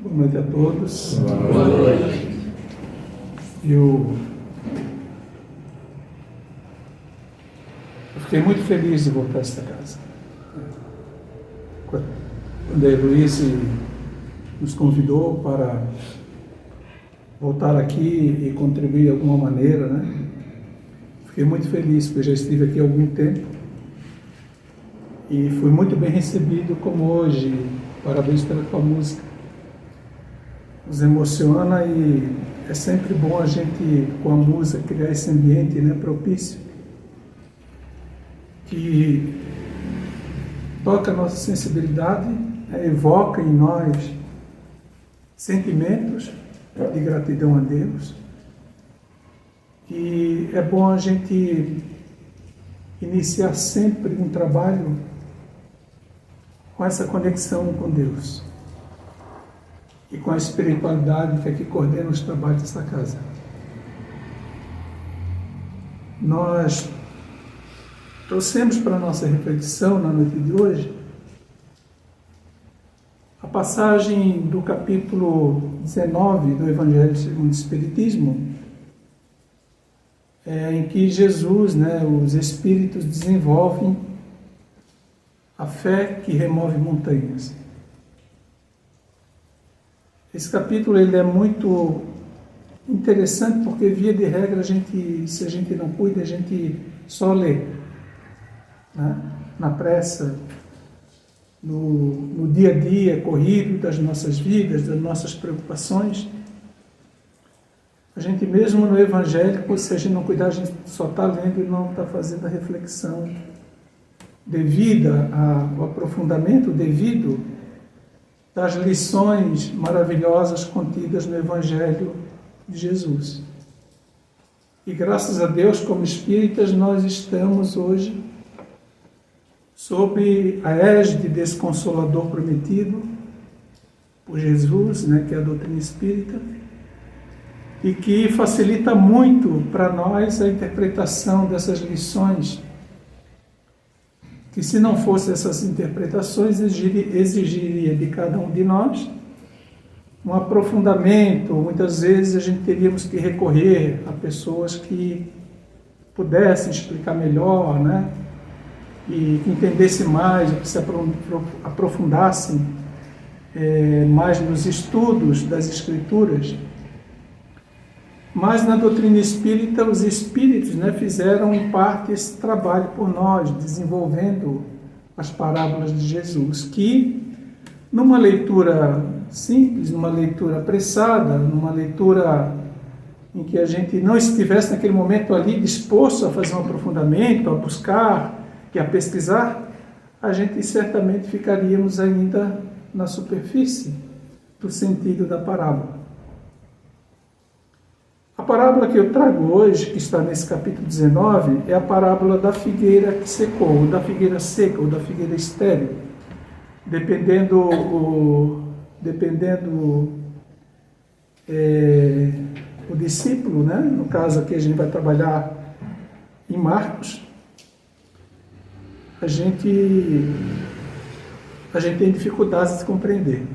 Boa noite a todos. Boa noite. Eu fiquei muito feliz de voltar a esta casa. Quando a Heloíse nos convidou para voltar aqui e contribuir de alguma maneira, né? Fiquei muito feliz, porque já estive aqui há algum tempo e fui muito bem recebido como hoje. Parabéns pela tua música. Nos emociona e é sempre bom a gente, com a música, criar esse ambiente, né, propício, que toca a nossa sensibilidade, evoca em nós sentimentos de gratidão a Deus. E é bom a gente iniciar sempre um trabalho com essa conexão com Deus e com a espiritualidade que aqui coordena os trabalhos dessa casa. Nós trouxemos para a nossa reflexão na noite de hoje a passagem do capítulo 19 do Evangelho segundo o Espiritismo, em que Jesus, os Espíritos desenvolvem a fé que remove montanhas. Esse capítulo ele é muito interessante porque, via de regra, se a gente não cuida, a gente só lê, né? Na pressa, no dia a dia corrido das nossas vidas, das nossas preocupações. A gente mesmo no Evangelho, se a gente não cuidar, a gente só está lendo e não está fazendo a reflexão devida ao aprofundamento devido das lições maravilhosas contidas no Evangelho de Jesus. E graças a Deus, como espíritas, nós estamos hoje sob a égide desse Consolador prometido por Jesus, que é a doutrina espírita, e que facilita muito para nós a interpretação dessas lições, que, se não fossem essas interpretações, exigiria de cada um de nós um aprofundamento. Muitas vezes a gente teríamos que recorrer a pessoas que pudessem explicar melhor, e que entendessem mais, que se aprofundassem mais nos estudos das Escrituras. Mas na doutrina espírita, os espíritos fizeram em parte esse trabalho por nós, desenvolvendo as parábolas de Jesus, que numa leitura simples, numa leitura apressada, numa leitura em que a gente não estivesse naquele momento ali disposto a fazer um aprofundamento, a buscar e a pesquisar, a gente certamente ficaríamos ainda na superfície do sentido da parábola. A parábola que eu trago hoje, que está nesse capítulo 19, é a parábola da figueira que secou, ou da figueira seca, ou da figueira estéril, dependendo o discípulo, no caso aqui a gente vai trabalhar em Marcos, a gente tem dificuldades de compreender.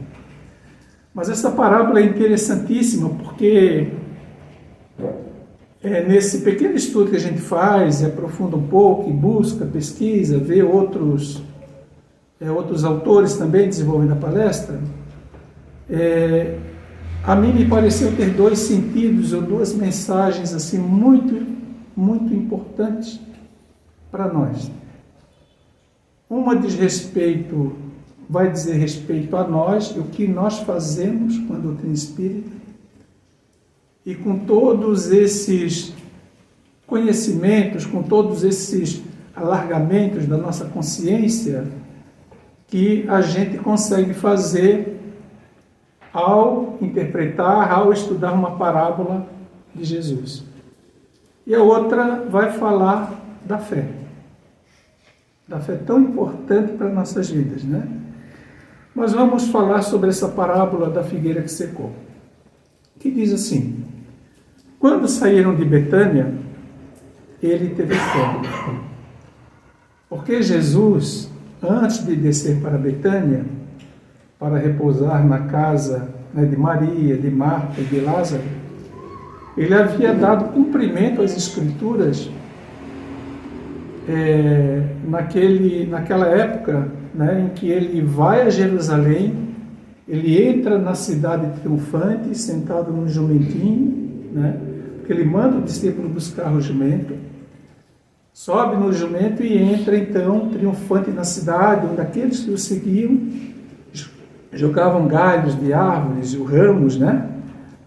Mas essa parábola é interessantíssima porque nesse pequeno estudo que a gente faz, e aprofunda um pouco, e busca, pesquisa, vê outros autores também desenvolvendo a palestra, a mim me pareceu ter dois sentidos, ou duas mensagens assim, muito, muito importantes para nós. Uma vai dizer respeito a nós e o que nós fazemos com a doutrina espírita, e com todos esses conhecimentos, com todos esses alargamentos da nossa consciência que a gente consegue fazer ao interpretar, ao estudar uma parábola de Jesus. E a outra vai falar da fé tão importante para nossas vidas, Mas vamos falar sobre essa parábola da figueira que secou, que diz assim: quando saíram de Betânia, ele teve fome. Porque Jesus, antes de descer para Betânia, para repousar na casa né, de Maria, de Marta e de Lázaro, ele havia dado cumprimento às Escrituras naquela época, né, em que ele vai a Jerusalém, ele entra na cidade triunfante, sentado num jumentinho, né, porque ele manda o discípulo buscar o jumento, sobe no jumento e entra então triunfante na cidade, onde aqueles que o seguiam jogavam galhos de árvores, ramos, né,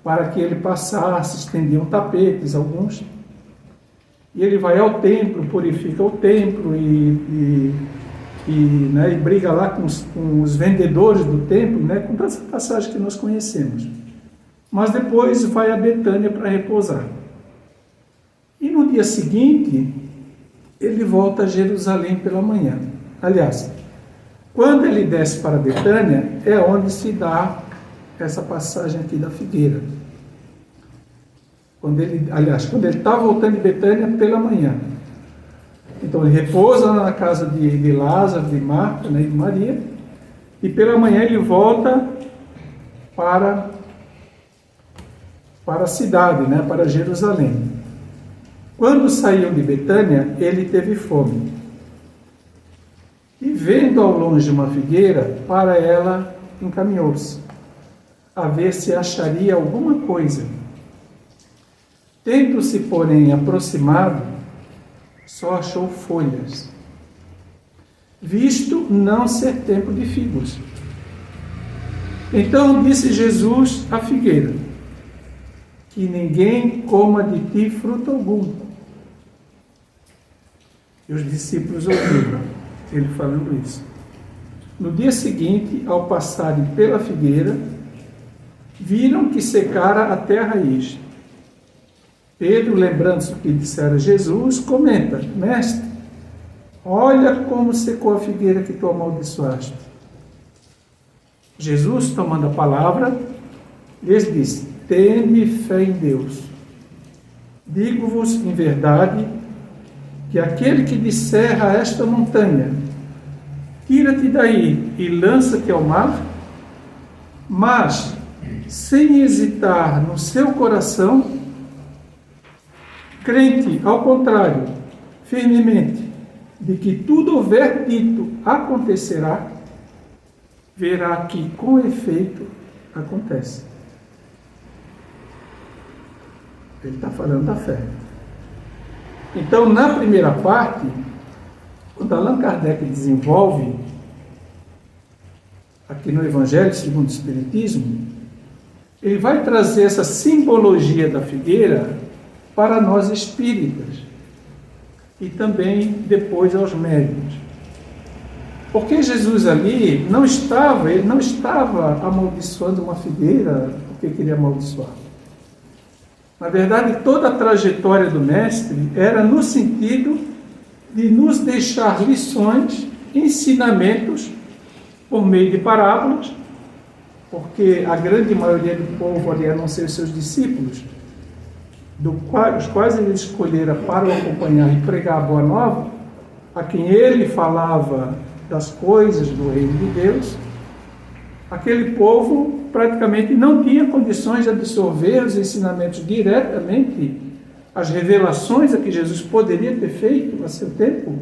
para que ele passasse, estendiam tapetes, alguns. E ele vai ao templo, purifica o templo e briga lá com os vendedores do templo, né, com todas as passagens que nós conhecemos. Mas depois vai a Betânia para repousar. E no dia seguinte, ele volta a Jerusalém pela manhã. Aliás, quando ele desce para Betânia, é onde se dá essa passagem aqui da figueira. Quando ele está voltando de Betânia pela manhã. Então ele repousa na casa de Lázaro, de Marta, né, e de Maria, e pela manhã ele volta para a cidade, né, para Jerusalém. Quando saiu de Betânia, ele teve fome. E vendo ao longe uma figueira, para ela encaminhou-se, a ver se acharia alguma coisa. Tendo-se, porém, aproximado, só achou folhas, visto não ser tempo de figos. Então disse Jesus à figueira: que ninguém coma de ti fruto algum. E os discípulos ouviram ele falando isso. No dia seguinte, ao passarem pela figueira, viram que secara até a raiz. Pedro, lembrando-se do que dissera Jesus, comenta: Mestre, olha como secou a figueira que tu amaldiçoaste. Jesus, tomando a palavra, lhes disse: tende fé em Deus. Digo-vos em verdade que aquele que disser a esta montanha: tira-te daí e lança-te ao mar, mas sem hesitar no seu coração, crente, ao contrário, firmemente, de que tudo houver dito acontecerá, verá que com efeito acontece. Ele está falando da fé. Então, na primeira parte, quando Allan Kardec desenvolve, aqui no Evangelho segundo o Espiritismo, ele vai trazer essa simbologia da figueira para nós espíritas e também depois aos médiuns. Porque Jesus ali ele não estava amaldiçoando uma figueira porque queria amaldiçoar. Na verdade, toda a trajetória do Mestre era no sentido de nos deixar lições, ensinamentos, por meio de parábolas, porque a grande maioria do povo ali, a não ser os seus discípulos, os quais ele escolhera para o acompanhar e pregar a boa nova, a quem ele falava das coisas do reino de Deus, aquele povo praticamente não tinha condições de absorver os ensinamentos diretamente, as revelações a que Jesus poderia ter feito a seu tempo,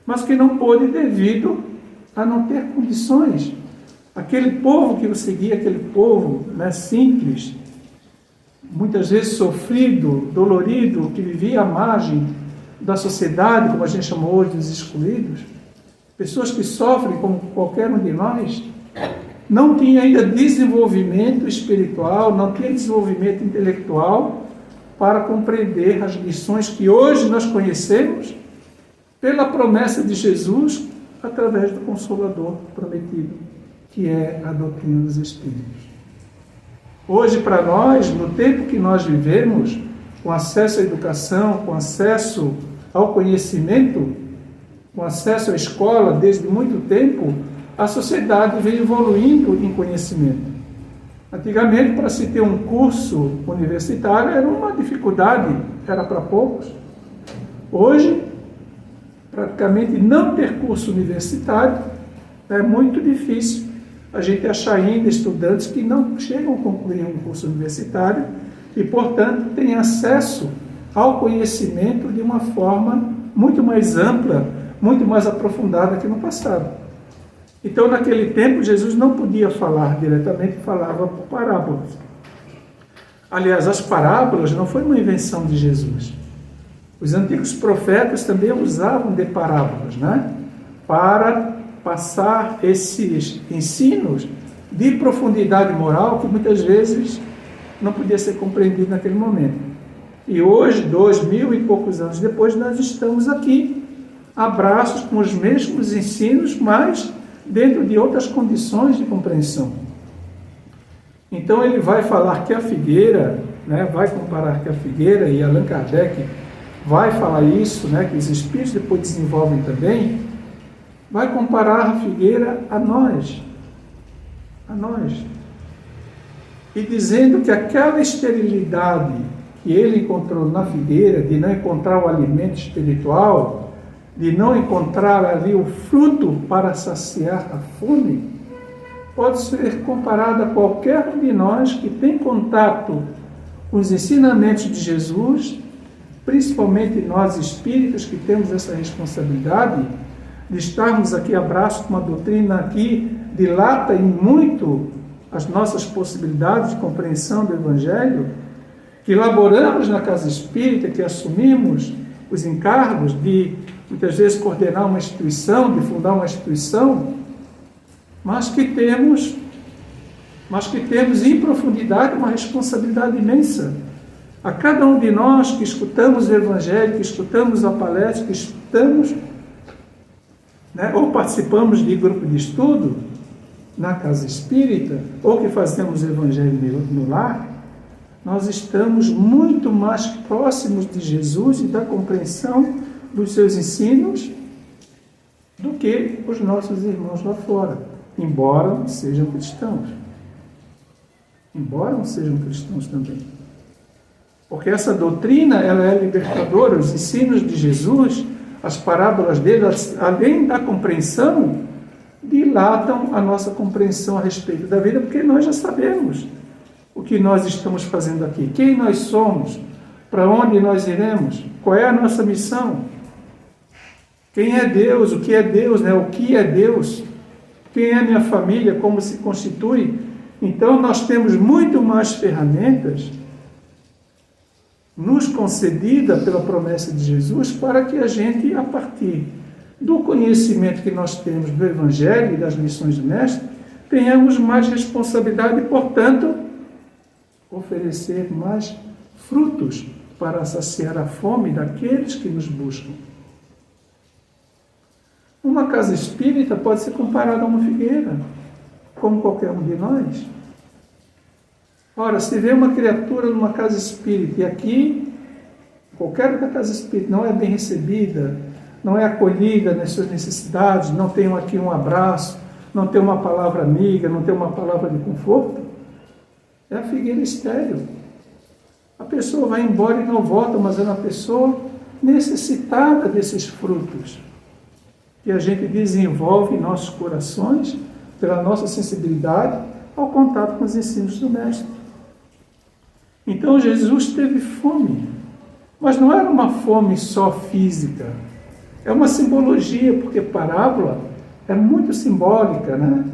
mas que não pôde devido a não ter condições. Aquele povo que o seguia, aquele povo, né, simples, muitas vezes sofrido, dolorido, que vivia à margem da sociedade, como a gente chamou hoje dos excluídos, pessoas que sofrem como qualquer um de nós, não tinha ainda desenvolvimento espiritual, não tinha desenvolvimento intelectual para compreender as lições que hoje nós conhecemos pela promessa de Jesus através do Consolador prometido, que é a doutrina dos Espíritos. Hoje, para nós, no tempo que nós vivemos, com acesso à educação, com acesso ao conhecimento, com acesso à escola desde muito tempo, a sociedade vem evoluindo em conhecimento. Antigamente, para se ter um curso universitário, era uma dificuldade, era para poucos. Hoje, praticamente não ter curso universitário é muito difícil, a gente acha ainda estudantes que não chegam a concluir um curso universitário e, portanto, têm acesso ao conhecimento de uma forma muito mais ampla, muito mais aprofundada que no passado. Então, naquele tempo, Jesus não podia falar diretamente, falava por parábolas. Aliás, as parábolas não foi uma invenção de Jesus. Os antigos profetas também usavam de parábolas, né? Para passar esses ensinos de profundidade moral que muitas vezes não podia ser compreendido naquele momento. E hoje, 2000 e poucos anos depois, nós estamos aqui, a braços com os mesmos ensinos, mas dentro de outras condições de compreensão. Então ele vai falar que a figueira, né, vai comparar que a figueira, e Allan Kardec vai falar isso, né, que os espíritos depois desenvolvem também, vai comparar a figueira a nós. A nós. E dizendo que aquela esterilidade que ele encontrou na figueira, de não encontrar o alimento espiritual, de não encontrar ali o fruto para saciar a fome, pode ser comparada a qualquer um de nós que tem contato com os ensinamentos de Jesus, principalmente nós espíritas que temos essa responsabilidade de estarmos aqui abraços com uma doutrina que dilata em muito as nossas possibilidades de compreensão do Evangelho, que elaboramos na casa espírita, que assumimos os encargos de, muitas vezes, coordenar uma instituição, de fundar uma instituição, mas que temos em profundidade uma responsabilidade imensa. A cada um de nós que escutamos o Evangelho, que escutamos a palestra, que escutamos, né, ou participamos de grupo de estudo na casa espírita, ou que fazemos o Evangelho no lar, nós estamos muito mais próximos de Jesus e da compreensão dos seus ensinos do que os nossos irmãos lá fora, embora sejam cristãos. Embora não sejam cristãos também. Porque essa doutrina, ela é libertadora. Os ensinos de Jesus, as parábolas dele, além da compreensão, dilatam a nossa compreensão a respeito da vida, porque nós já sabemos o que nós estamos fazendo aqui, quem nós somos, para onde nós iremos, qual é a nossa missão, quem é Deus, o que é Deus, né? O que é Deus, quem é minha família, como se constitui. Então nós temos muito mais ferramentas nos concedida pela promessa de Jesus para que a gente, a partir do conhecimento que nós temos do Evangelho e das lições do Mestre, tenhamos mais responsabilidade e, portanto, oferecer mais frutos para saciar a fome daqueles que nos buscam. Uma casa espírita pode ser comparada a uma figueira, como qualquer um de nós. Ora, se vê uma criatura numa casa espírita e aqui, qualquer outra casa espírita não é bem recebida, não é acolhida nas suas necessidades, não tem aqui um abraço, não tem uma palavra amiga, não tem uma palavra de conforto, é a figueira estéril. A pessoa vai embora e não volta, mas é uma pessoa necessitada desses frutos que a gente desenvolve em nossos corações pela nossa sensibilidade ao contato com os ensinos do Mestre. Então Jesus teve fome, mas não era uma fome só física, é uma simbologia, porque parábola é muito simbólica, né?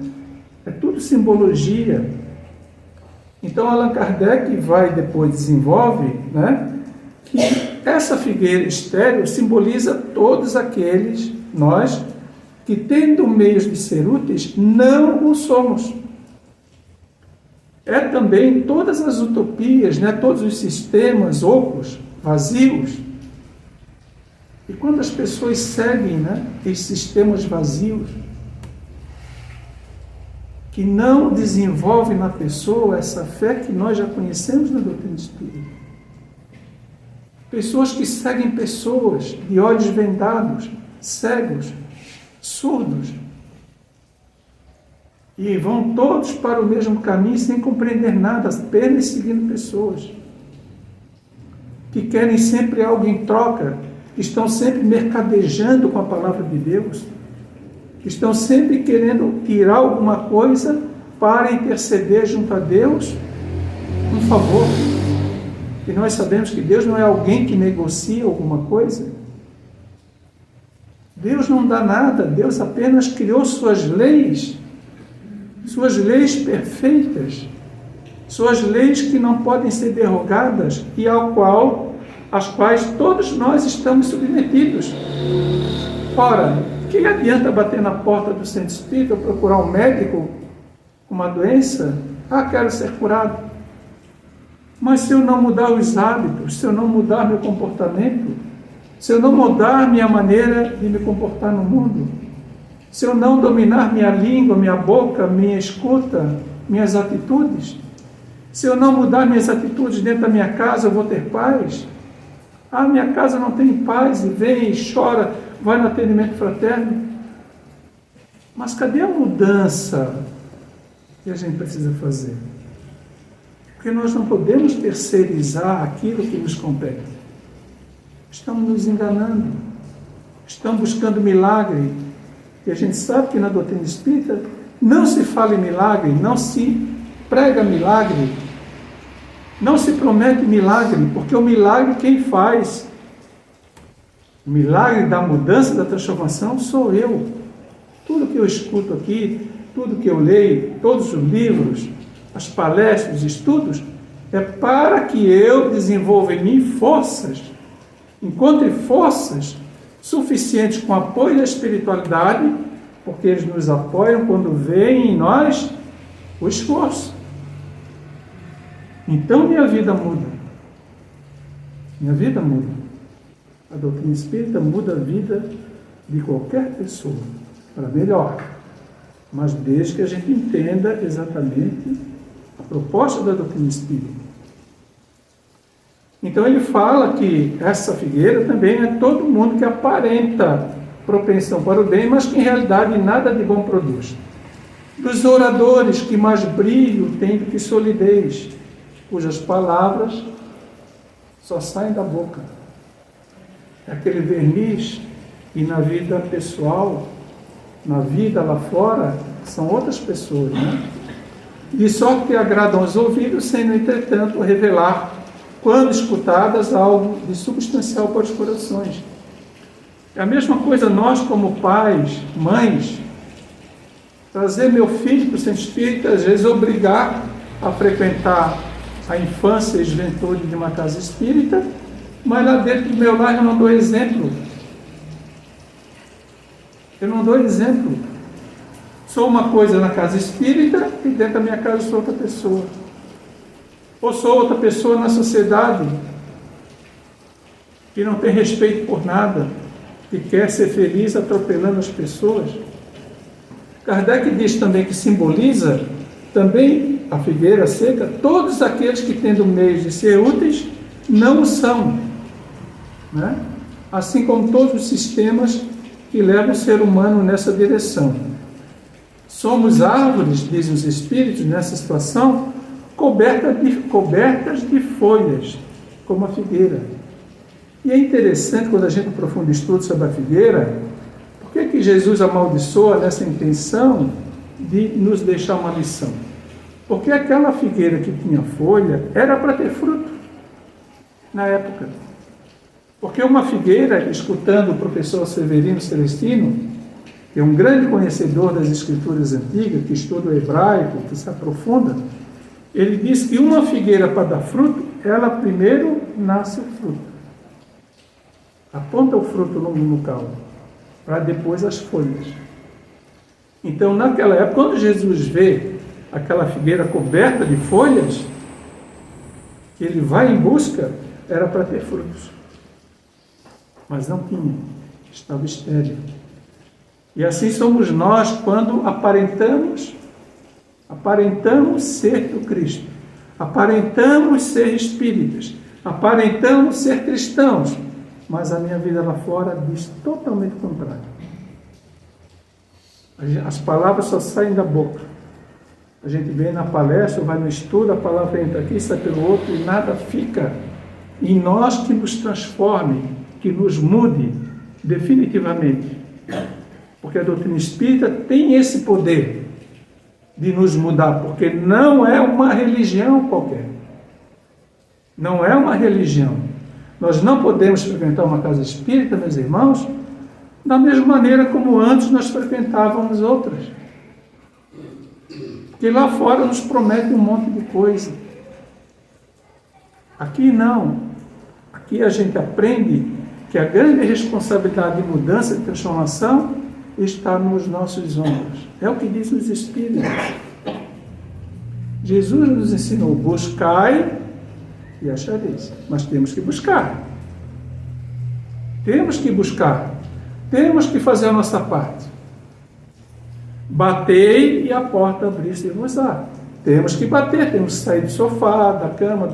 É tudo simbologia. Então Allan Kardec vai depois desenvolve, né, que essa figueira estéril simboliza todos aqueles, nós, que tendo meios de ser úteis, não o somos. É também todas as utopias, né, todos os sistemas ocos, vazios. E quando as pessoas seguem, né, esses sistemas vazios, que não desenvolvem na pessoa essa fé que nós já conhecemos na doutrina espírita. Pessoas que seguem pessoas de olhos vendados, cegos, surdos, e vão todos para o mesmo caminho sem compreender nada, apenas seguindo pessoas que querem sempre algo em troca, que estão sempre mercadejando com a palavra de Deus, que estão sempre querendo tirar alguma coisa para interceder junto a Deus um favor. E nós sabemos que Deus não é alguém que negocia alguma coisa. Deus não dá nada, Deus apenas criou suas leis perfeitas, suas leis que não podem ser derrogadas e às quais todos nós estamos submetidos. Ora, que adianta bater na porta do centro espírita ou procurar um médico com uma doença? Quero ser curado. Mas se eu não mudar os hábitos, se eu não mudar meu comportamento, se eu não mudar minha maneira de me comportar no mundo, se eu não dominar minha língua, minha boca, minha escuta, minhas atitudes, se eu não mudar minhas atitudes dentro da minha casa, eu vou ter paz? Minha casa não tem paz, e vem e chora, vai no atendimento fraterno. Mas cadê a mudança que a gente precisa fazer? Porque nós não podemos terceirizar aquilo que nos compete. Estamos nos enganando. Estamos buscando milagre. E a gente sabe que na doutrina espírita não se fala em milagre, não se prega milagre, não se promete milagre, porque o milagre quem faz, o milagre da mudança, da transformação, sou eu. Tudo que eu escuto aqui, tudo que eu leio, todos os livros, as palestras, os estudos, é para que eu desenvolva em mim forças, encontre forças suficientes com o apoio da espiritualidade, porque eles nos apoiam quando veem em nós o esforço. Então minha vida muda. Minha vida muda. A doutrina espírita muda a vida de qualquer pessoa, para melhor. Mas desde que a gente entenda exatamente a proposta da doutrina espírita. Então ele fala que essa figueira também é todo mundo que aparenta propensão para o bem, mas que em realidade nada de bom produz. Dos oradores que mais brilho têm do que solidez, cujas palavras só saem da boca. É aquele verniz e na vida pessoal, na vida lá fora, são outras pessoas, né? De sorte que agradam aos ouvidos, sem, no entretanto, revelar, quando escutadas, algo de substancial para os corações. É a mesma coisa nós, como pais, mães, trazer meu filho para o centro espírita, às vezes obrigar a frequentar a infância e juventude de uma casa espírita, mas lá dentro do meu lar eu não dou exemplo. Eu não dou exemplo. Sou uma coisa na casa espírita e dentro da minha casa sou outra pessoa. Ou sou outra pessoa na sociedade que não tem respeito por nada, que quer ser feliz atropelando as pessoas. Kardec diz também que simboliza também a figueira seca, todos aqueles que tendo meios de ser úteis não o são, né? Assim como todos os sistemas que levam o ser humano nessa direção. Somos árvores, dizem os espíritos, nessa situação, cobertas de folhas, como a figueira. E é interessante, quando a gente aprofunda o estudo sobre a figueira, por que Jesus amaldiçoa nessa intenção de nos deixar uma lição? Porque aquela figueira que tinha folha era para ter fruto na época. Porque uma figueira, escutando o professor Severino Celestino, que é um grande conhecedor das escrituras antigas, que estuda o hebraico, que se aprofunda, ele diz que uma figueira para dar fruto, ela primeiro nasce o fruto. Aponta o fruto no caule, para depois as folhas. Então, naquela época, quando Jesus vê aquela figueira coberta de folhas, que ele vai em busca, era para ter frutos. Mas não tinha, estava estéril. E assim somos nós quando aparentamos ser do Cristo, aparentamos ser espíritas, aparentamos ser cristãos, mas a minha vida lá fora diz totalmente o contrário. As palavras só saem da boca. A gente vem na palestra, vai no estudo, a palavra entra aqui, sai pelo outro e nada fica em nós que nos transforme, que nos mude definitivamente. Porque a doutrina espírita tem esse poder de nos mudar, porque não é uma religião qualquer. Não é uma religião. Nós não podemos frequentar uma casa espírita, meus irmãos, da mesma maneira como antes nós frequentávamos outras. Porque lá fora nos promete um monte de coisa. Aqui não. Aqui a gente aprende que a grande responsabilidade de mudança e transformação está nos nossos ombros. É o que diz os Espíritos. Jesus nos ensinou: buscai e achareis. Mas temos que buscar. Temos que buscar. Temos que fazer a nossa parte. Batei e a porta abrir-se-vos-á. Temos que bater, temos que sair do sofá, da cama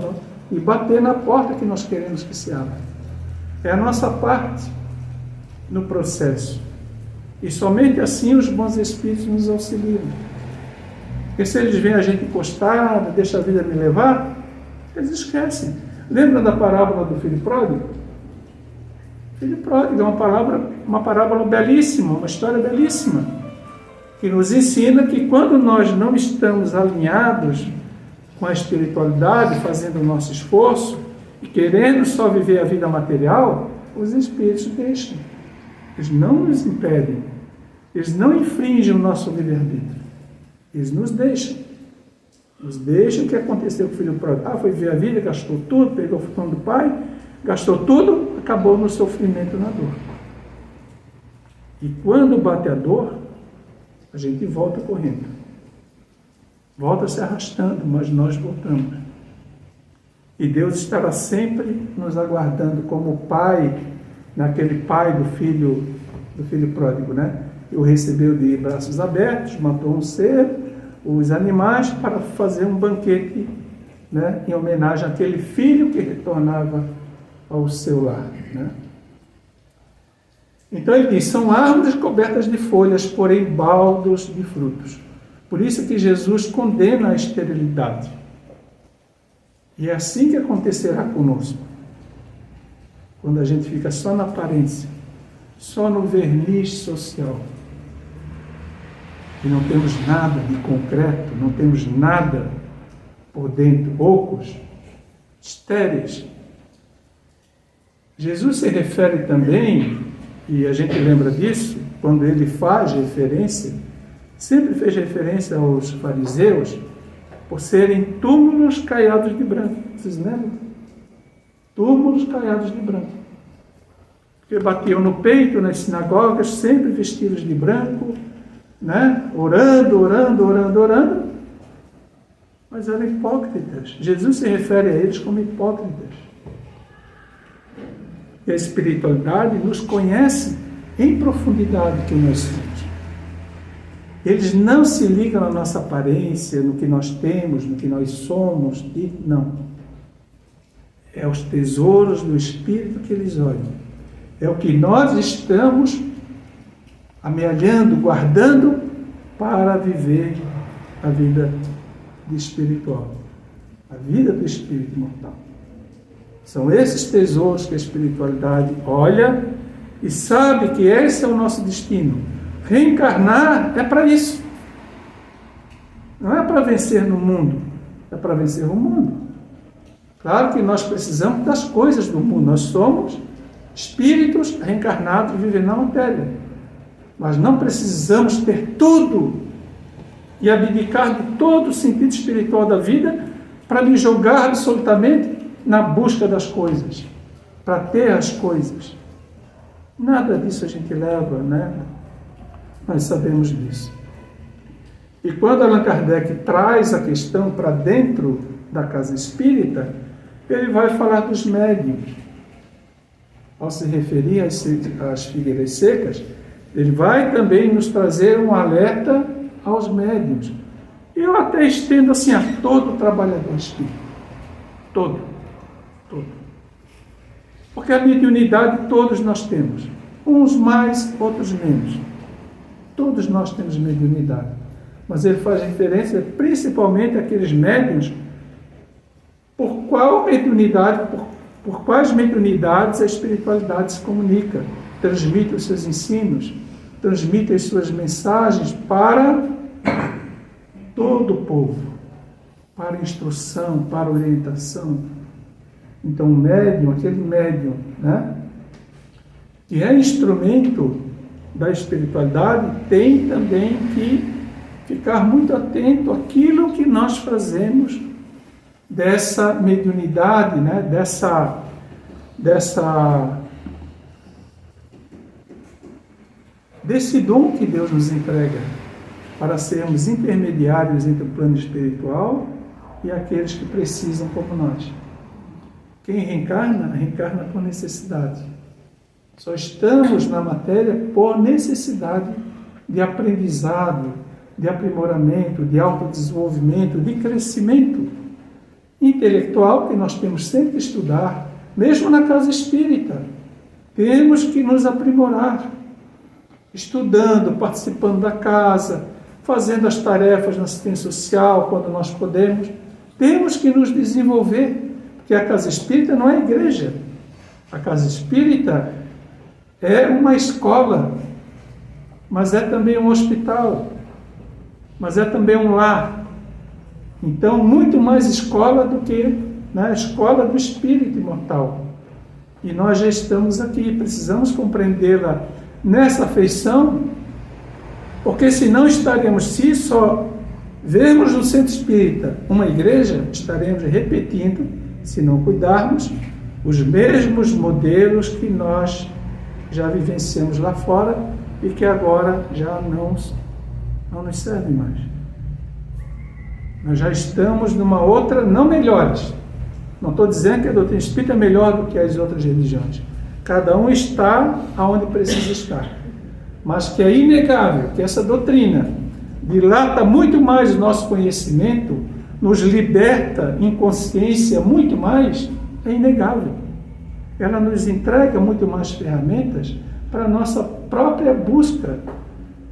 e bater na porta que nós queremos que se abra. É a nossa parte no processo. E somente assim os bons espíritos nos auxiliam. Porque se eles veem a gente encostado, deixa a vida me levar, eles esquecem. Lembra da parábola do filho pródigo? Filho pródigo é uma parábola belíssima, uma história belíssima, que nos ensina que quando nós não estamos alinhados com a espiritualidade, fazendo o nosso esforço e querendo só viver a vida material, os espíritos deixam. Eles não nos impedem, eles não infringem o nosso livre-arbítrio, eles nos deixam. Nos deixam. O que aconteceu com o filho pródigo? Foi ver a vida, gastou tudo, pegou o futuro do pai, gastou tudo, acabou no sofrimento, na dor. E quando bate a dor, a gente volta correndo. Volta se arrastando, mas nós voltamos. E Deus estará sempre nos aguardando como pai, naquele pai do filho pródigo, né? O recebeu de braços abertos, matou um ser, os animais, para fazer um banquete, né? Em homenagem àquele filho que retornava ao seu lar, né? Então ele diz: são árvores cobertas de folhas, porém baldos de frutos. Por isso que Jesus condena a esterilidade. E é assim que acontecerá conosco. Quando a gente fica só na aparência, só no verniz social, e não temos nada de concreto, não temos nada por dentro, ocos, estéreis. Jesus se refere também, e a gente lembra disso, quando ele faz referência, sempre fez referência aos fariseus, por serem túmulos caiados de branco. Vocês lembram? Túmulos caiados de branco. Porque batiam no peito, nas sinagogas, sempre vestidos de branco, né? Orando, mas eram hipócritas. Jesus se refere a eles como hipócritas. E a espiritualidade nos conhece em profundidade que nós somos. Eles não se ligam na nossa aparência, no que nós temos, no que nós somos, não. É os tesouros do Espírito que eles olham. É o que nós estamos amealhando, guardando para viver a vida espiritual, a vida do Espírito imortal. São esses tesouros que a espiritualidade olha e sabe que esse é o nosso destino. Reencarnar é para isso. Não é para vencer no mundo, é para vencer o mundo. Claro que nós precisamos das coisas do mundo. Nós somos espíritos reencarnados vivendo na matéria. Mas não precisamos ter tudo e abdicar de todo o sentido espiritual da vida para me jogar absolutamente na busca das coisas, para ter as coisas. Nada disso a gente leva, né? Nós sabemos disso. E quando Allan Kardec traz a questão para dentro da casa espírita, ele vai falar dos médiuns. Ao se referir às figueiras secas, ele vai também nos trazer um alerta aos médiuns. E eu até estendo assim a todo trabalhador espírita. Todo. Porque a mediunidade todos nós temos. Uns mais, outros menos. Todos nós temos mediunidade. Mas ele faz referência principalmente àqueles médiuns por quais mediunidades a espiritualidade se comunica, transmite os seus ensinos, transmite as suas mensagens para todo o povo, para instrução, para orientação. Então, o médium, aquele médium, né, que é instrumento da espiritualidade, tem também que ficar muito atento àquilo que nós fazemos dessa mediunidade, né, desse dom que Deus nos entrega para sermos intermediários entre o plano espiritual e aqueles que precisam como nós. Quem reencarna, reencarna por necessidade. Só estamos na matéria por necessidade de aprendizado, de aprimoramento, de autodesenvolvimento, de crescimento intelectual, que nós temos sempre que estudar, mesmo na casa espírita. Temos que nos aprimorar, estudando, participando da casa, fazendo as tarefas na assistência social, quando nós podemos. Temos que nos desenvolver, porque a casa espírita não é igreja. A casa espírita é uma escola, mas é também um hospital, mas é também um lar. Então, muito mais escola do que a escola do espírito imortal. E nós já estamos aqui, precisamos compreendê-la nessa afeição, porque senão estaremos, se só vermos no centro espírita uma igreja, estaremos repetindo, se não cuidarmos, os mesmos modelos que nós já vivenciamos lá fora e que agora já não nos servem mais. Nós já estamos numa outra, não melhores. Não estou dizendo que a doutrina espírita é melhor do que as outras religiões. Cada um está aonde precisa estar. Mas que é inegável que essa doutrina dilata muito mais o nosso conhecimento, nos liberta em consciência muito mais, é inegável. Ela nos entrega muito mais ferramentas para a nossa própria busca,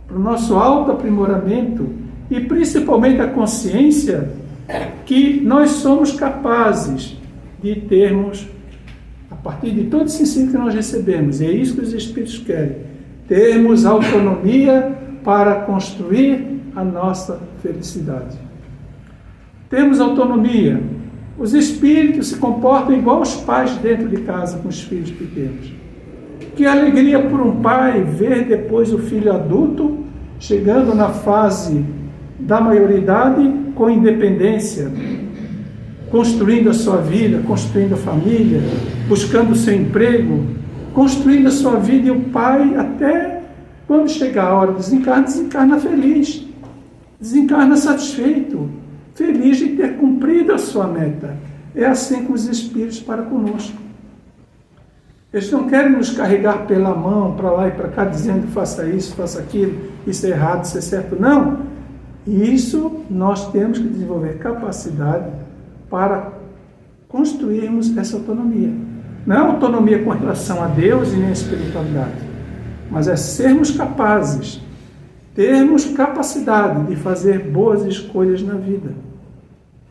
para o nosso autoaprimoramento e principalmente a consciência que nós somos capazes de termos, a partir de todo esse ensino que nós recebemos, e é isso que os Espíritos querem, termos autonomia para construir a nossa felicidade. Temos autonomia. Os espíritos se comportam igual os pais dentro de casa com os filhos pequenos. Que alegria por um pai ver depois o filho adulto chegando na fase da maioridade com independência, construindo a sua vida, construindo a família, buscando o seu emprego, construindo a sua vida, e o pai, até quando chegar a hora do desencarne, desencarna feliz, desencarna satisfeito, feliz de ter cumprido a sua meta. É assim com os espíritos para conosco. Eles não querem nos carregar pela mão, para lá e para cá, dizendo faça isso, faça aquilo, isso é errado, isso é certo. Não. Isso nós temos que desenvolver capacidade para construirmos essa autonomia. Não é autonomia com relação a Deus e nem a espiritualidade, mas é sermos capazes, termos capacidade de fazer boas escolhas na vida.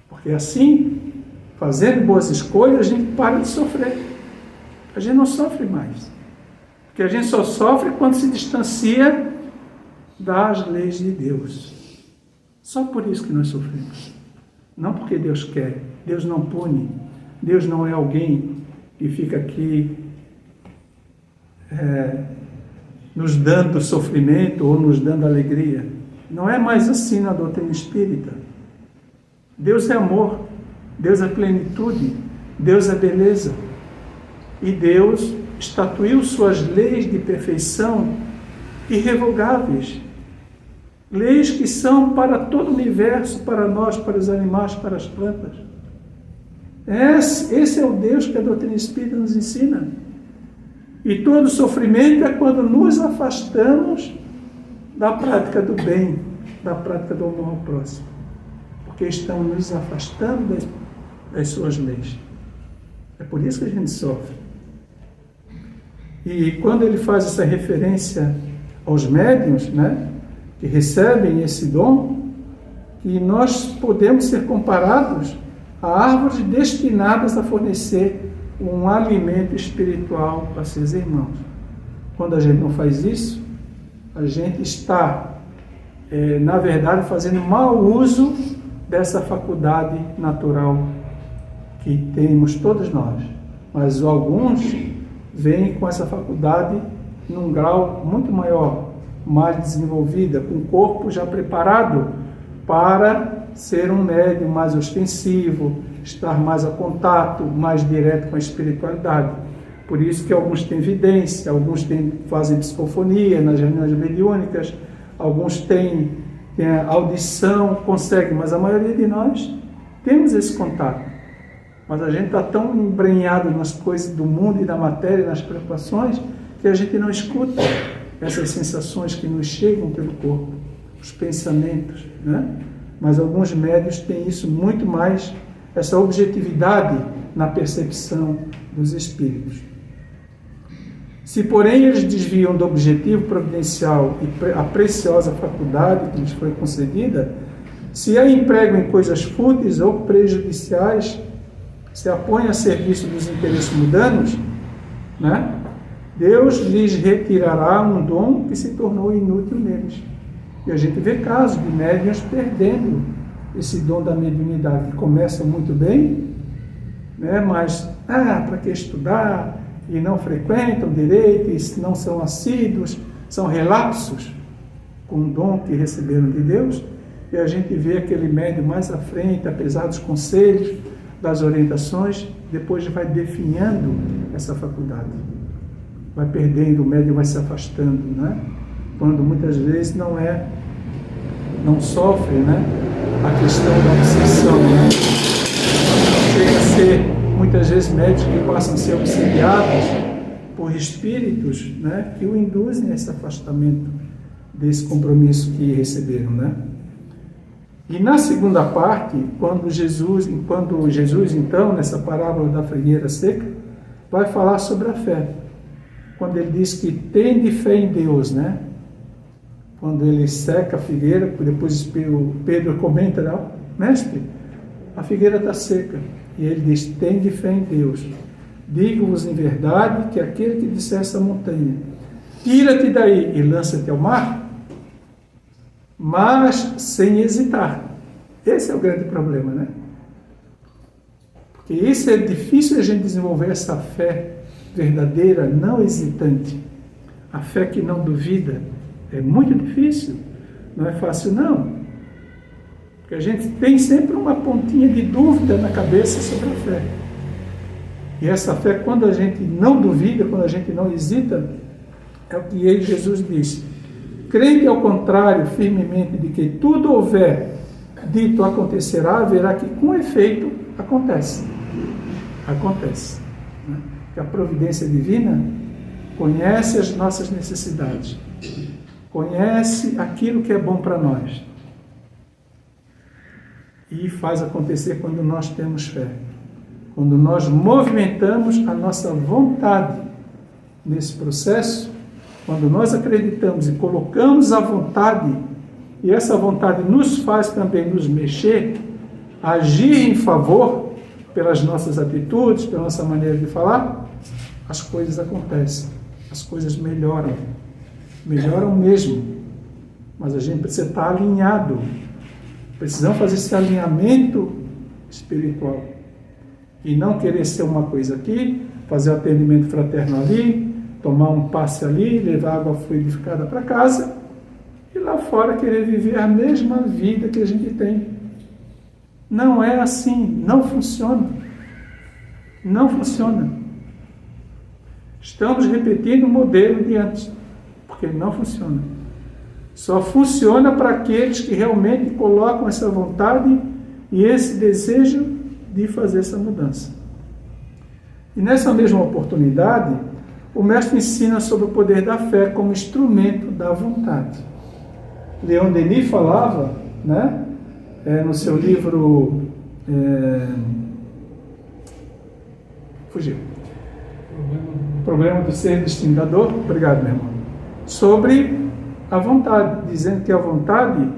Porque assim, fazendo boas escolhas, a gente para de sofrer. A gente não sofre mais. Porque a gente só sofre quando se distancia das leis de Deus. Só por isso que nós sofremos. Não porque Deus quer. Deus não pune. Deus não é alguém que fica aqui nos dando sofrimento ou nos dando alegria. Não é mais assim na doutrina espírita. Deus é amor. Deus é plenitude. Deus é beleza. E Deus estatuiu suas leis de perfeição irrevogáveis. Leis que são para todo o universo, para nós, para os animais, para as plantas. Esse é o Deus que a doutrina espírita nos ensina. E todo sofrimento é quando nos afastamos da prática do bem, da prática do amor ao próximo. Porque estamos nos afastando das suas leis. É por isso que a gente sofre. E quando ele faz essa referência aos médiuns, que recebem esse dom, que nós podemos ser comparados a árvores destinadas a fornecer um alimento espiritual para seus irmãos. Quando a gente não faz isso, a gente está na verdade, fazendo mau uso dessa faculdade natural que temos todos nós. Mas alguns vêm com essa faculdade num grau muito maior, mais desenvolvida, com o corpo já preparado para ser um médium mais ostensivo, estar mais a contato, mais direto com a espiritualidade. Por isso que alguns têm evidência, alguns fazem psicofonia nas reuniões mediúnicas, alguns têm audição, conseguem, mas a maioria de nós temos esse contato. Mas a gente está tão embrenhado nas coisas do mundo e da matéria, nas preocupações, que a gente não escuta essas sensações que nos chegam pelo corpo, os pensamentos, né? Mas alguns médiuns têm isso muito mais, essa objetividade na percepção dos espíritos. Se, porém, eles desviam do objetivo providencial e a preciosa faculdade que lhes foi concedida, se a empregam em coisas fúteis ou prejudiciais, se a põem a serviço dos interesses mundanos, né? Deus lhes retirará um dom que se tornou inútil neles. E a gente vê casos de médiuns perdendo esse dom da mediunidade, que começa muito bem, né? Mas, para que estudar? E não frequentam direito, e não são assíduos, são relapsos com o dom que receberam de Deus. E a gente vê aquele médium mais à frente, apesar dos conselhos, das orientações, depois vai definhando essa faculdade. Vai perdendo, o médium vai se afastando, né? Quando muitas vezes não sofre, né? A questão da obsessão, né? Chega a ser muitas vezes médicos que passam a ser obsediados por espíritos, né, que o induzem a esse afastamento desse compromisso que receberam, né? E na segunda parte, quando Jesus então, nessa parábola da figueira seca, vai falar sobre a fé. Quando ele diz que tende fé em Deus, né? Quando ele seca a figueira, depois Pedro comenta, não, mestre, a figueira está seca. E ele diz, tende fé em Deus. Digo-vos em verdade que aquele que disser essa montanha, tira-te daí e lança-te ao mar, mas sem hesitar. Esse é o grande problema, né? Porque isso é difícil a gente desenvolver, essa fé verdadeira, não hesitante. A fé que não duvida. É muito difícil. Não é fácil, não. Porque a gente tem sempre uma pontinha de dúvida na cabeça sobre a fé. E essa fé, quando a gente não duvida, quando a gente não hesita, é o que Jesus disse. Crente ao contrário, firmemente, de que tudo houver dito acontecerá, verá que com efeito acontece. Acontece. Né? Que a providência divina conhece as nossas necessidades. Conhece aquilo que é bom para nós. E faz acontecer quando nós temos fé. Quando nós movimentamos a nossa vontade nesse processo, quando nós acreditamos e colocamos a vontade, e essa vontade nos faz também nos mexer, agir em favor pelas nossas atitudes, pela nossa maneira de falar, as coisas acontecem, as coisas melhoram. Melhoram mesmo. Mas a gente precisa estar alinhado. Precisamos fazer esse alinhamento espiritual. E não querer ser uma coisa aqui, fazer o atendimento fraterno ali, tomar um passe ali, levar água fluidificada para casa, e lá fora querer viver a mesma vida que a gente tem. Não é assim, não funciona. Não funciona. Estamos repetindo o modelo de antes, porque não funciona. Só funciona para aqueles que realmente colocam essa vontade e esse desejo de fazer essa mudança. E nessa mesma oportunidade, o mestre ensina sobre o poder da fé como instrumento da vontade. Leon Denis falava, né, no seu livro Problema do Ser Distingador, obrigado, meu irmão, sobre a vontade, dizendo que a vontade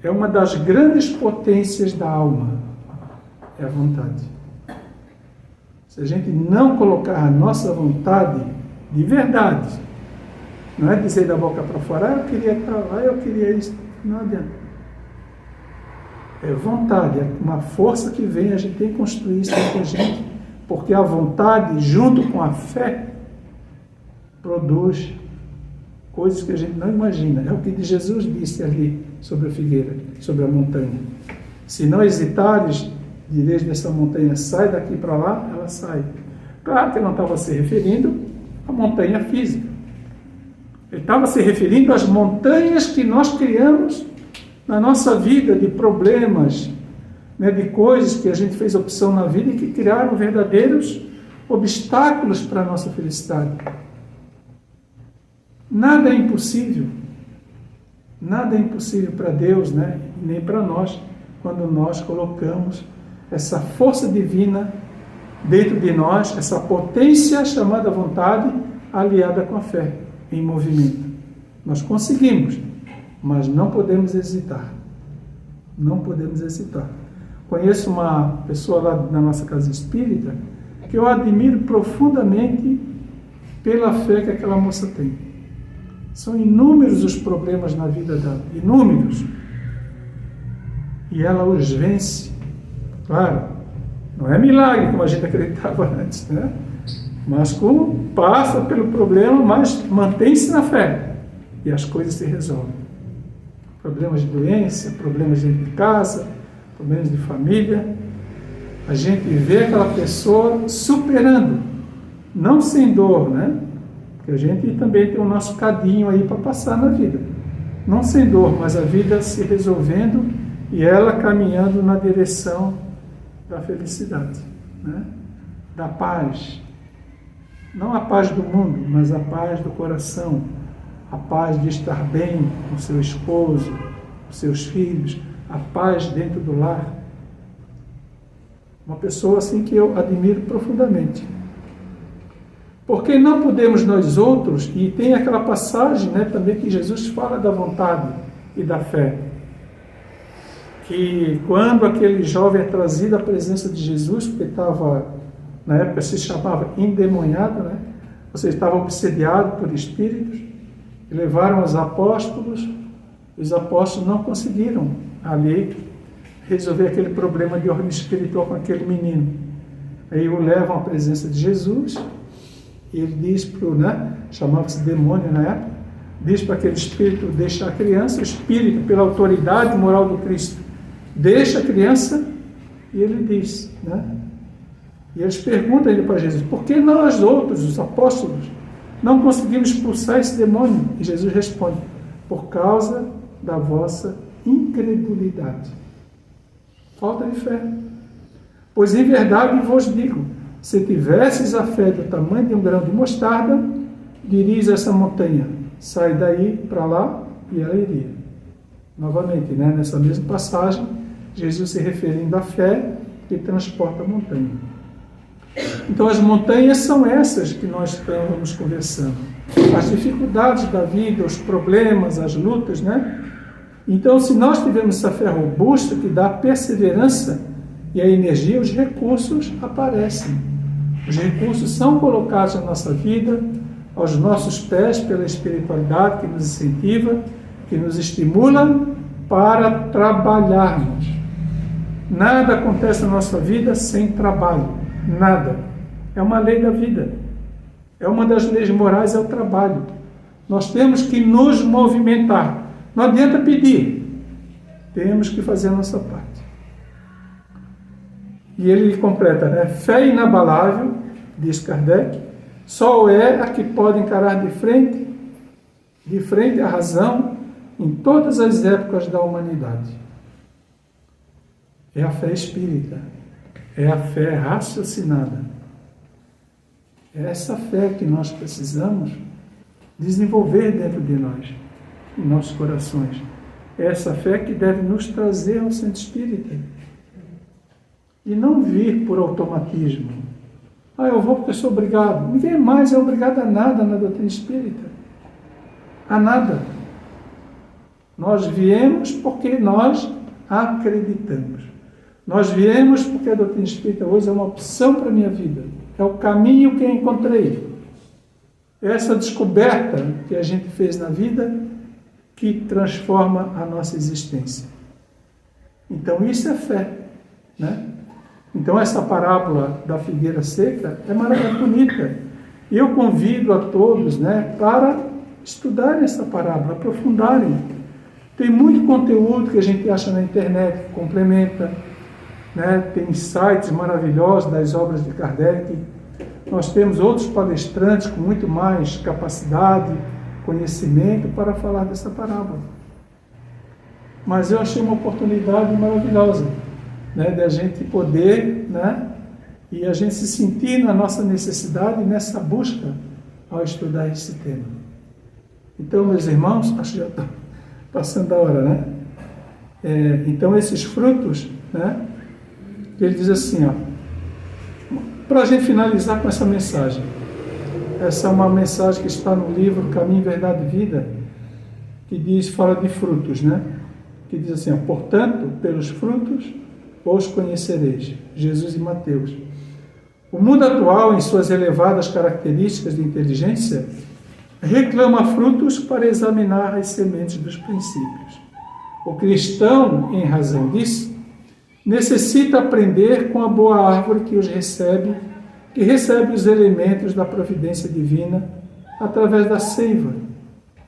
é uma das grandes potências da alma. É a vontade. Se a gente não colocar a nossa vontade de verdade, não é dizer da boca para fora, eu queria estar lá, eu queria isso. Não adianta. É vontade, é uma força que vem, a gente tem que construir isso com a gente, porque a vontade, junto com a fé, produz coisas que a gente não imagina. É o que Jesus disse ali sobre a figueira, sobre a montanha. Se não hesitares, direis dessa montanha, sai daqui para lá, ela sai. Claro que ele não estava se referindo à montanha física. Ele estava se referindo às montanhas que nós criamos na nossa vida, de problemas, né, de coisas que a gente fez opção na vida e que criaram verdadeiros obstáculos para a nossa felicidade. Nada é impossível. Nada é impossível para Deus, né, nem para nós, quando nós colocamos essa força divina dentro de nós, essa potência chamada vontade, aliada com a fé, em movimento. Nós conseguimos, mas não podemos hesitar. Não podemos hesitar. Conheço uma pessoa lá na nossa casa espírita que eu admiro profundamente pela fé que aquela moça tem. São inúmeros os problemas na vida dela, inúmeros. E ela os vence. Claro, não é milagre como a gente acreditava antes, né? Mas como passa pelo problema, mas mantém-se na fé. E as coisas se resolvem. Problemas de doença, problemas dentro de casa, problemas de família. A gente vê aquela pessoa superando, não sem dor, né? Porque a gente também tem o nosso cadinho aí para passar na vida. Não sem dor, mas a vida se resolvendo e ela caminhando na direção da felicidade, né? Da paz. Não a paz do mundo, mas a paz do coração. A paz de estar bem com seu esposo, com seus filhos, a paz dentro do lar. Uma pessoa assim que eu admiro profundamente. Porque não podemos nós outros, e tem aquela passagem, né, também que Jesus fala da vontade e da fé, que quando aquele jovem é trazido à presença de Jesus, porque estava, na época se chamava endemoniado, né? Ou seja, estava obsediado por espíritos, e levaram os apóstolos não conseguiram ali resolver aquele problema de ordem espiritual com aquele menino. Aí o levam à presença de Jesus, e ele diz para o, né, chamava-se demônio na época, diz para aquele espírito deixar a criança, o espírito, pela autoridade moral do Cristo, deixa a criança, e ele diz, né? E eles perguntam ele para Jesus, por que nós outros, os apóstolos, não conseguimos expulsar esse demônio? E Jesus responde, por causa da vossa incredulidade. Falta de fé. Pois em verdade vos digo, se tivesses a fé do tamanho de um grão de mostarda, dirias essa montanha, sai daí para lá, e ela iria. Novamente, né, nessa mesma passagem, Jesus se referindo à fé que transporta a montanha. Então as montanhas são essas que nós estamos conversando. As dificuldades da vida, os problemas, as lutas, né? Então, se nós tivermos essa fé robusta que dá perseverança e a energia, os recursos aparecem. Os recursos são colocados na nossa vida, aos nossos pés, pela espiritualidade que nos incentiva, que nos estimula para trabalharmos. Nada acontece na nossa vida sem trabalho. Nada. É uma lei da vida. É uma das leis morais, é o trabalho. Nós temos que nos movimentar. Não adianta pedir. Temos que fazer a nossa parte. E ele completa, né? Fé inabalável, diz Kardec, só é a que pode encarar de frente a razão em todas as épocas da humanidade. É a fé espírita. É a fé raciocinada. É essa fé que nós precisamos desenvolver dentro de nós, em nossos corações. É essa fé que deve nos trazer ao centro espírita. E não vir por automatismo. Eu vou porque sou obrigado. Ninguém mais é obrigado a nada na doutrina espírita. A nada. Nós viemos porque nós acreditamos. Nós viemos porque a doutrina espírita hoje é uma opção para a minha vida. É o caminho que eu encontrei. Essa descoberta que a gente fez na vida que transforma a nossa existência. Então isso é fé, né? Então essa parábola da figueira seca é maravilhosa, bonita. E eu convido a todos, né, para estudarem essa parábola, aprofundarem. Tem muito conteúdo que a gente acha na internet que complementa, né? Tem sites maravilhosos das obras de Kardec. Nós temos outros palestrantes com muito mais capacidade, conhecimento para falar dessa parábola. Mas eu achei uma oportunidade maravilhosa, né, de a gente poder, né, e a gente se sentir na nossa necessidade nessa busca ao estudar esse tema. Então, meus irmãos, acho que já está passando a hora, né? Então, esses frutos, né, ele diz assim, ó, para a gente finalizar com essa mensagem. Essa é uma mensagem que está no livro Caminho, Verdade e Vida, que diz, fala de frutos, né? Que diz assim, ó, portanto, pelos frutos os conhecereis. Jesus e Mateus. O mundo atual, em suas elevadas características de inteligência, reclama frutos para examinar as sementes dos princípios. O cristão, em razão disso, necessita aprender com a boa árvore que recebe os elementos da providência divina através da seiva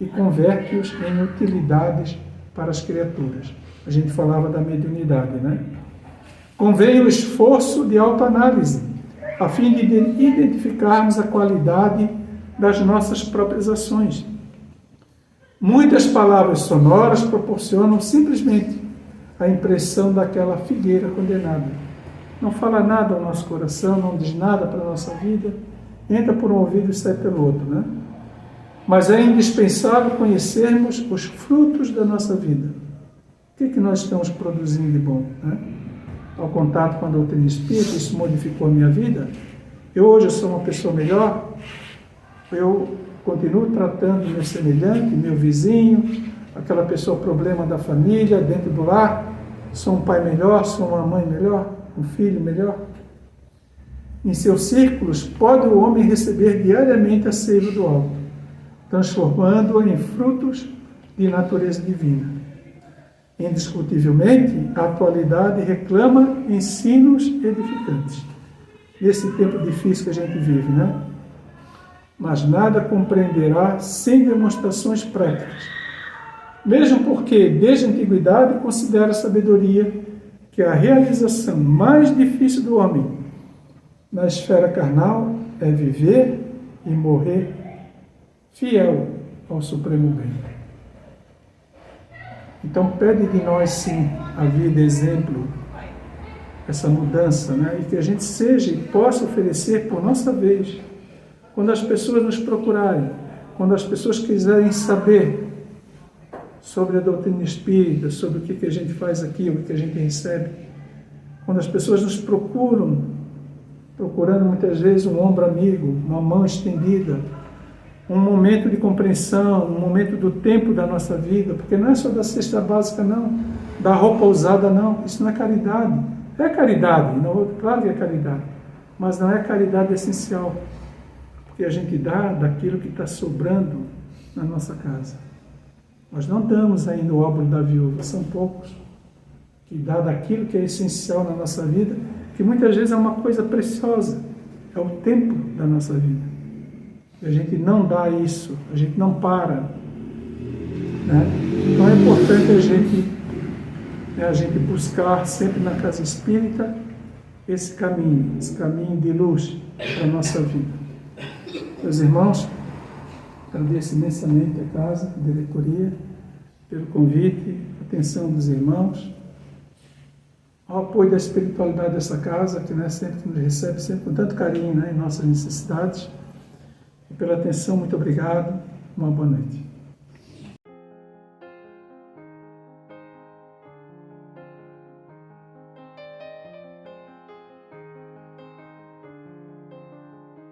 e converte-os em utilidades para as criaturas. A gente falava da mediunidade, né? Convém o esforço de autoanálise, a fim de identificarmos a qualidade das nossas próprias ações. Muitas palavras sonoras proporcionam simplesmente a impressão daquela figueira condenada. Não fala nada ao nosso coração, não diz nada para a nossa vida, entra por um ouvido e sai pelo outro, né? Mas é indispensável conhecermos os frutos da nossa vida. O que nós estamos produzindo de bom, né? Ao contato com a doutrina espírita, isso modificou a minha vida. Hoje eu sou uma pessoa melhor, eu continuo tratando meu semelhante, meu vizinho, aquela pessoa problema da família, dentro do lar, sou um pai melhor, sou uma mãe melhor, um filho melhor. Em seus círculos, pode o homem receber diariamente a seiva do alto, transformando-a em frutos de natureza divina. Indiscutivelmente, a atualidade reclama ensinos edificantes. Nesse tempo difícil que a gente vive, né? Mas nada compreenderá sem demonstrações práticas. Mesmo porque, desde a antiguidade, considera a sabedoria que a realização mais difícil do homem na esfera carnal é viver e morrer fiel ao Supremo Bem. Então, pede de nós, sim, a vida, exemplo, essa mudança, né? E que a gente seja e possa oferecer por nossa vez, quando as pessoas nos procurarem, quando as pessoas quiserem saber sobre a doutrina espírita, sobre o que a gente faz aqui, o que a gente recebe, quando as pessoas nos procuram, procurando muitas vezes um ombro amigo, uma mão estendida, um momento de compreensão, um momento do tempo da nossa vida, porque não é só da cesta básica, não, da roupa usada, não, isso não é caridade. É caridade, não, claro que é caridade, mas não é caridade essencial, porque a gente dá daquilo que está sobrando na nossa casa. Nós não damos ainda o óbolo da viúva, são poucos que dá daquilo que é essencial na nossa vida, que muitas vezes é uma coisa preciosa, é o tempo da nossa vida. E a gente não dá isso, a gente não para, né? Então é importante a gente buscar sempre na casa espírita esse caminho de luz para a nossa vida. Meus irmãos, agradeço imensamente a casa, a diretoria, pelo convite, a atenção dos irmãos, ao apoio da espiritualidade dessa casa, que, né, sempre nos recebe sempre com tanto carinho, né, em nossas necessidades. E pela atenção, muito obrigado. Uma boa noite.